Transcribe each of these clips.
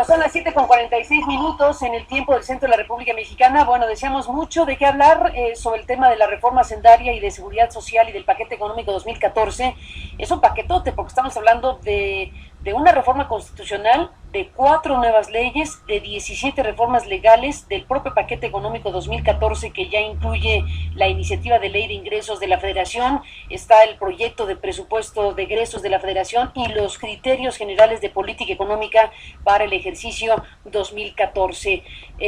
Son las 7:46 en el tiempo del centro de la República Mexicana. Bueno, deseamos mucho de qué hablar sobre el tema de la reforma hacendaria y de seguridad social y del paquete económico 2014. Es un paquetote porque estamos hablando de una reforma constitucional, de 4 nuevas leyes, de 17 reformas legales, del propio paquete económico 2014 que ya incluye la iniciativa de ley de ingresos de la Federación, está el proyecto de presupuesto de egresos de la Federación y los criterios generales de política económica para el ejercicio 2014.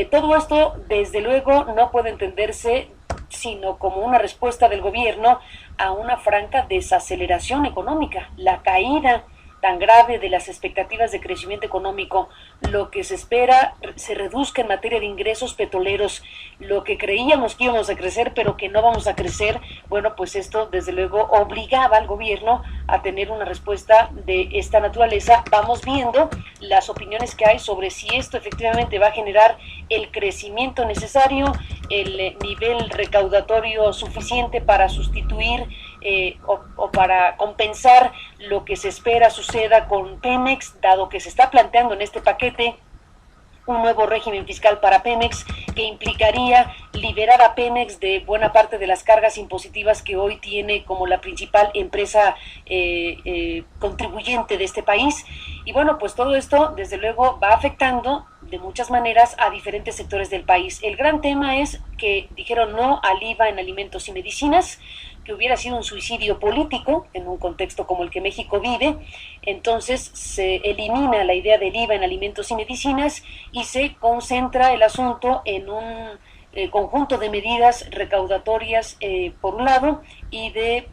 Todo esto, desde luego, no puede entenderse sino como una respuesta del gobierno a una franca desaceleración económica, la caída tan grave de las expectativas de crecimiento económico, lo que se espera se reduzca en materia de ingresos petroleros, lo que creíamos que íbamos a crecer pero que no vamos a crecer. Bueno, pues esto desde luego obligaba al gobierno a tener una respuesta de esta naturaleza. Vamos viendo las opiniones que hay sobre si esto efectivamente va a generar el crecimiento necesario, el nivel recaudatorio suficiente para sustituir o para compensar lo que se espera suceda con Pemex, dado que se está planteando en este paquete un nuevo régimen fiscal para Pemex que implicaría liberar a Pemex de buena parte de las cargas impositivas que hoy tiene como la principal empresa contribuyente de este país. Y bueno, pues todo esto desde luego va afectando de muchas maneras a diferentes sectores del país. El gran tema es que dijeron no al IVA en alimentos y medicinas, que hubiera sido un suicidio político en un contexto como el que México vive. Entonces se elimina la idea del IVA en alimentos y medicinas y se concentra el asunto en un conjunto de medidas recaudatorias por un lado y de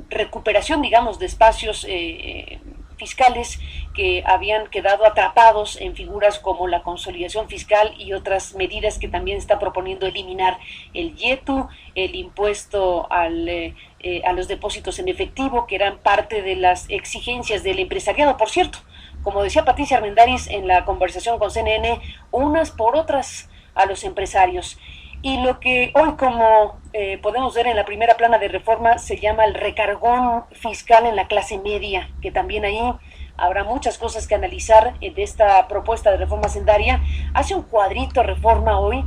recuperación, digamos, de espacios fiscales que habían quedado atrapados en figuras como la consolidación fiscal y otras medidas que también está proponiendo eliminar: el YETU, el impuesto a los depósitos en efectivo, que eran parte de las exigencias del empresariado. Por cierto, como decía Patricia Armendáriz en la conversación con CNN, unas por otras a los empresarios. Y lo que hoy, como podemos ver en la primera plana de Reforma, se llama el recargón fiscal en la clase media, que también ahí habrá muchas cosas que analizar de esta propuesta de reforma hacendaria. Hace un cuadrito Reforma hoy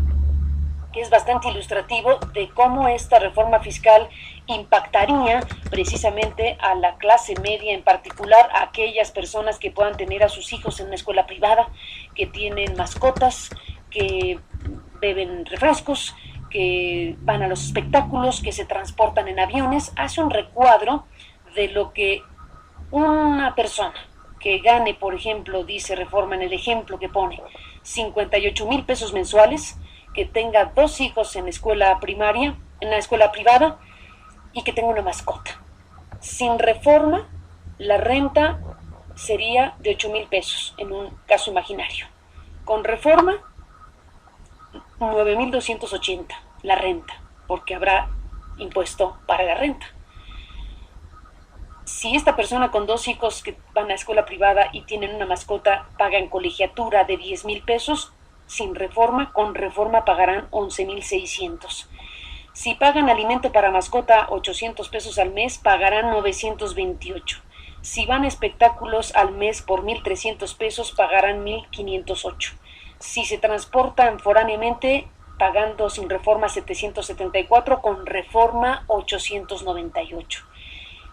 que es bastante ilustrativo de cómo esta reforma fiscal impactaría precisamente a la clase media, en particular a aquellas personas que puedan tener a sus hijos en una escuela privada, que tienen mascotas, que beben refrescos, que van a los espectáculos, que se transportan en aviones. Hace un recuadro de lo que una persona que gane, por ejemplo, dice Reforma en el ejemplo que pone, 58,000 pesos mensuales, que tenga 2 hijos en escuela primaria, en la escuela privada, y que tenga una mascota. Sin Reforma, la renta sería de 8,000 pesos, en un caso imaginario. Con Reforma, 9,280 la renta, porque habrá impuesto para la renta. Si esta persona con 2 hijos que van a escuela privada y tienen una mascota pagan colegiatura de 10,000 pesos, sin Reforma, con Reforma pagarán 11,600. Si pagan alimento para mascota 800 pesos al mes, pagarán 928. Si van a espectáculos al mes por 1,300 pesos, pagarán 1,508. Si se transportan foráneamente, pagando sin Reforma 774, con Reforma 898.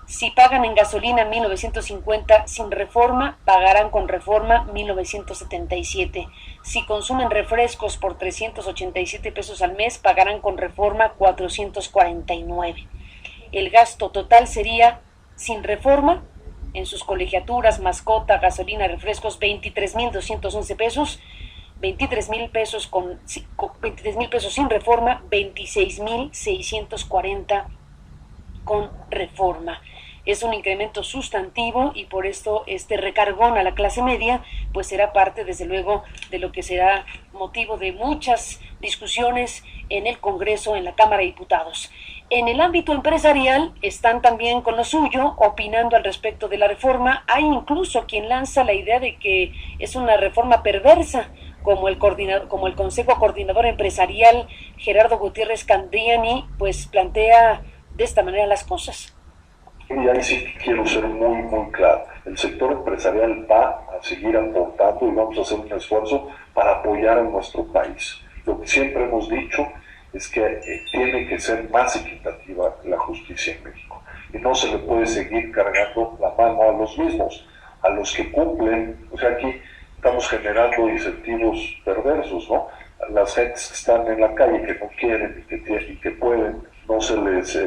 Si pagan en gasolina 1,950 sin Reforma, pagarán con Reforma 1,977. Si consumen refrescos por 387 pesos al mes, pagarán con Reforma 449. El gasto total sería, sin Reforma, en sus colegiaturas, mascota, gasolina, refrescos, 23,211 pesos. 23,000 pesos con 23,000 pesos sin Reforma, 26,640 con Reforma. Es un incremento sustantivo y por esto este recargón a la clase media pues será parte desde luego de lo que será motivo de muchas discusiones en el Congreso, en la Cámara de Diputados. En el ámbito empresarial están también con lo suyo, opinando al respecto de la reforma. Hay incluso quien lanza la idea de que es una reforma perversa, como el Consejo Coordinador Empresarial Gerardo Gutiérrez Candiani pues plantea de esta manera las cosas. Y ahí sí quiero ser muy claro. El sector empresarial va a seguir aportando y vamos a hacer un esfuerzo para apoyar a nuestro país. Lo que siempre hemos dicho es que tiene que ser más equitativa la justicia en México. Y no se le puede seguir cargando la mano a los mismos, a los que cumplen. O sea, aquí estamos generando incentivos perversos, ¿no? Las gentes que están en la calle, que no quieren y que pueden, no se les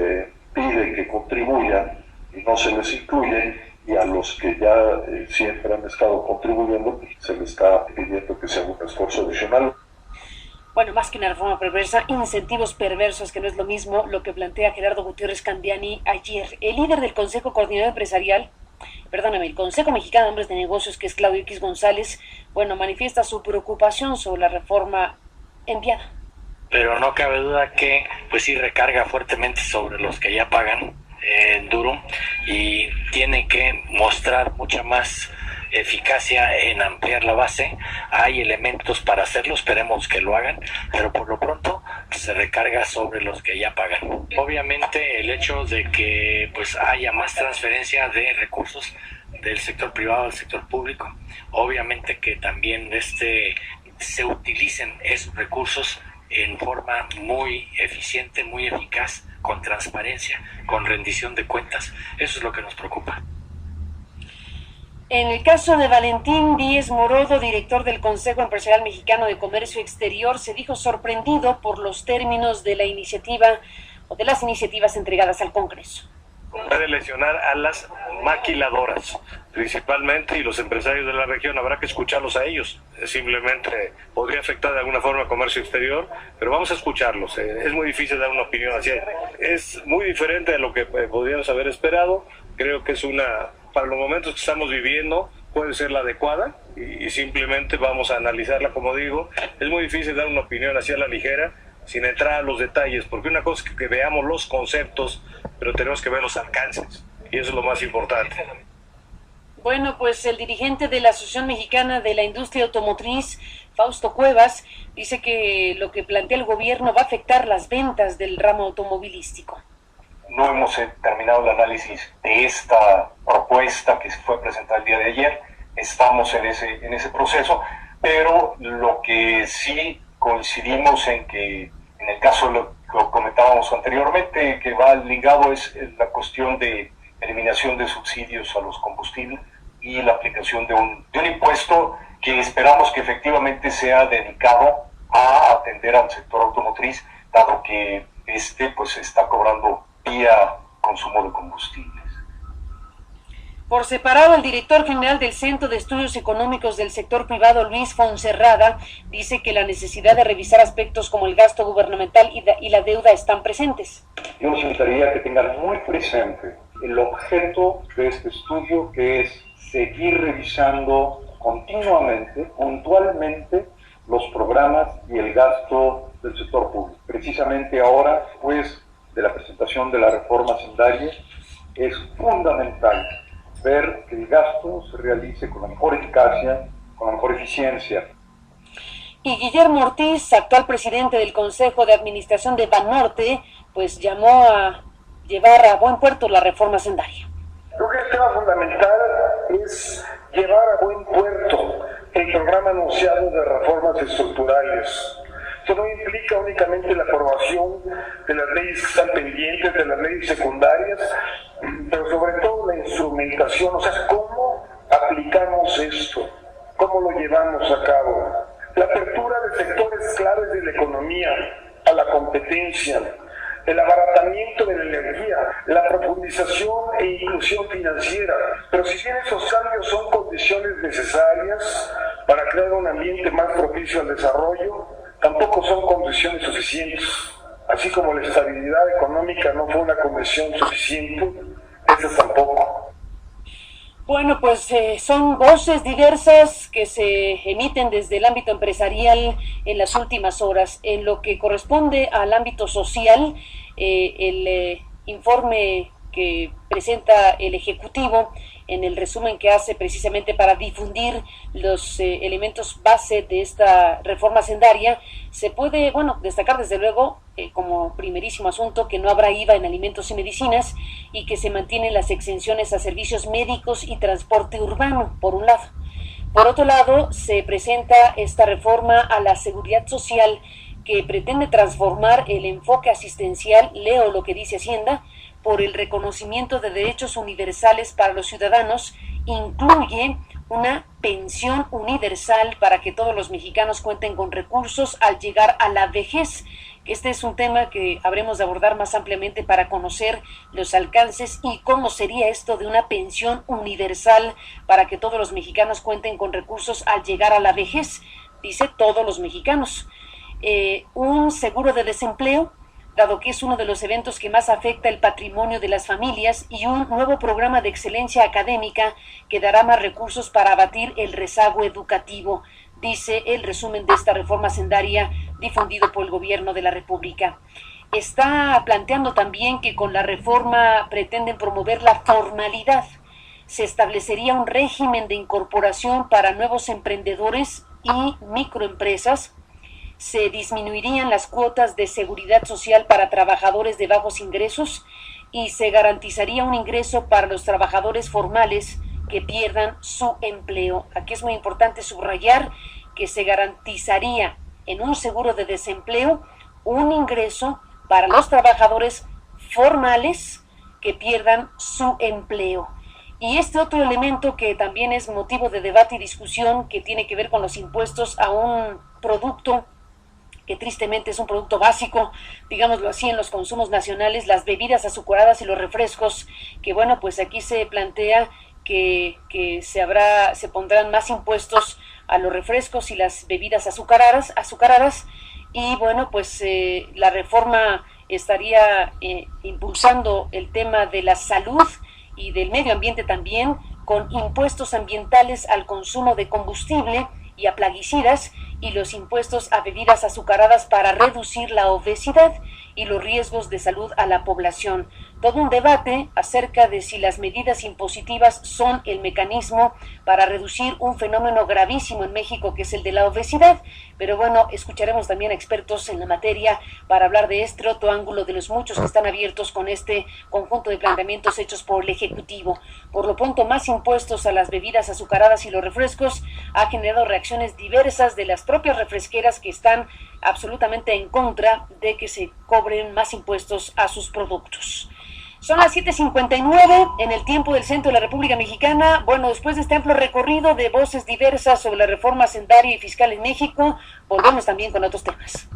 pide que contribuyan y no se les incluye, y a los que ya siempre han estado contribuyendo se les está pidiendo que se haga un esfuerzo adicional. Bueno, más que una reforma perversa, incentivos perversos, que no es lo mismo lo que plantea Gerardo Gutiérrez Candiani ayer. El líder del Consejo Coordinador Empresarial, el Consejo Mexicano de Hombres de Negocios, que es Claudio X González, bueno, manifiesta su preocupación sobre la reforma enviada. Pero no cabe duda que pues sí recarga fuertemente sobre los que ya pagan duro, y tiene que mostrar mucha más eficacia en ampliar la base. Hay elementos para hacerlo, esperemos que lo hagan, pero por lo pronto se recarga sobre los que ya pagan. Obviamente el hecho de que pues haya más transferencia de recursos del sector privado al sector público, obviamente que también se utilicen esos recursos en forma muy eficiente, muy eficaz, con transparencia, con rendición de cuentas. Eso es lo que nos preocupa. En el caso de Valentín Díez Morodo, director del Consejo Empresarial Mexicano de Comercio Exterior, se dijo sorprendido por los términos de la iniciativa o de las iniciativas entregadas al Congreso. Puede lesionar a las maquiladoras, principalmente, y los empresarios de la región. Habrá que escucharlos a ellos. Simplemente podría afectar de alguna forma el comercio exterior, pero vamos a escucharlos. Es muy difícil dar una opinión así. Es muy diferente de lo que podríamos haber esperado. Creo que para los momentos que estamos viviendo, puede ser la adecuada, y simplemente vamos a analizarla, como digo. Es muy difícil dar una opinión así a la ligera, sin entrar a los detalles, porque una cosa es que veamos los conceptos, pero tenemos que ver los alcances, y eso es lo más importante. Bueno, pues el dirigente de la Asociación Mexicana de la Industria Automotriz, Fausto Cuevas, dice que lo que plantea el gobierno va a afectar las ventas del ramo automovilístico. No hemos terminado el análisis de esta propuesta que fue presentada el día de ayer. Estamos en ese proceso, pero lo que sí coincidimos en que, en el caso de lo que comentábamos anteriormente, que va ligado es la cuestión de eliminación de subsidios a los combustibles y la aplicación de un impuesto que esperamos que efectivamente sea dedicado a atender al sector automotriz, dado que pues está cobrando vía consumo de combustibles. Por separado, el director general del Centro de Estudios Económicos del Sector Privado, Luis Fonserrada, dice que la necesidad de revisar aspectos como el gasto gubernamental y la deuda están presentes. Yo les invitaría que tengan muy presente el objeto de este estudio, que es seguir revisando continuamente, puntualmente, los programas y el gasto del sector público. Precisamente ahora, después de la presentación de la reforma hacendaria, es fundamental ver que el gasto se realice con la mejor eficacia, con la mejor eficiencia. Y Guillermo Ortiz, actual presidente del Consejo de Administración de Banorte, pues llamó a llevar a buen puerto la reforma hacendaria. Creo que el tema fundamental es llevar a buen puerto el programa anunciado de reformas estructurales. Esto no implica únicamente la aprobación de las leyes que están pendientes, de las leyes secundarias, pero sobre todo la instrumentación, o sea, cómo aplicamos esto, cómo lo llevamos a cabo. La apertura de sectores claves de la economía a la competencia, el abaratamiento de la energía, la profundización e inclusión financiera. Pero si bien esos cambios son condiciones necesarias para crear un ambiente más propicio al desarrollo, tampoco son condiciones suficientes. Así como la estabilidad económica no fue una condición suficiente, esa tampoco. Bueno, pues son voces diversas que se emiten desde el ámbito empresarial en las últimas horas. En lo que corresponde al ámbito social, el informe que presenta el Ejecutivo en el resumen que hace precisamente para difundir los elementos base de esta reforma hacendaria, se puede, destacar desde luego como primerísimo asunto que no habrá IVA en alimentos y medicinas y que se mantienen las exenciones a servicios médicos y transporte urbano, por un lado. Por otro lado, se presenta esta reforma a la seguridad social que pretende transformar el enfoque asistencial, leo lo que dice Hacienda, por el reconocimiento de derechos universales para los ciudadanos, incluye una pensión universal para que todos los mexicanos cuenten con recursos al llegar a la vejez. Este es un tema que habremos de abordar más ampliamente para conocer los alcances y cómo sería esto de una pensión universal para que todos los mexicanos cuenten con recursos al llegar a la vejez. Dice todos los mexicanos. Un seguro de desempleo, dado que es uno de los eventos que más afecta el patrimonio de las familias, y un nuevo programa de excelencia académica que dará más recursos para abatir el rezago educativo, dice el resumen de esta reforma hacendaria difundido por el gobierno de la República. Está planteando también que con la reforma pretenden promover la formalidad. Se establecería un régimen de incorporación para nuevos emprendedores y microempresas. Se disminuirían las cuotas de seguridad social para trabajadores de bajos ingresos y se garantizaría un ingreso para los trabajadores formales que pierdan su empleo. Aquí es muy importante subrayar que se garantizaría en un seguro de desempleo un ingreso para los trabajadores formales que pierdan su empleo. Y este otro elemento que también es motivo de debate y discusión, que tiene que ver con los impuestos a un producto que tristemente es un producto básico, digámoslo así, en los consumos nacionales, las bebidas azucaradas y los refrescos, que pues aquí se plantea que se pondrán más impuestos a los refrescos y las bebidas azucaradas, y la reforma estaría impulsando el tema de la salud y del medio ambiente también, con impuestos ambientales al consumo de combustible y a plaguicidas, y los impuestos a bebidas azucaradas para reducir la obesidad y los riesgos de salud a la población. Todo un debate acerca de si las medidas impositivas son el mecanismo para reducir un fenómeno gravísimo en México, que es el de la obesidad. Pero escucharemos también a expertos en la materia para hablar de este otro ángulo de los muchos que están abiertos con este conjunto de planteamientos hechos por el Ejecutivo. Por lo pronto, más impuestos a las bebidas azucaradas y los refrescos ha generado reacciones diversas de las propias refresqueras, que están absolutamente en contra de que se cobren más impuestos a sus productos. Son las 7:59 en el tiempo del centro de la República Mexicana. Después de este amplio recorrido de voces diversas sobre la reforma hacendaria y fiscal en México, volvemos también con otros temas.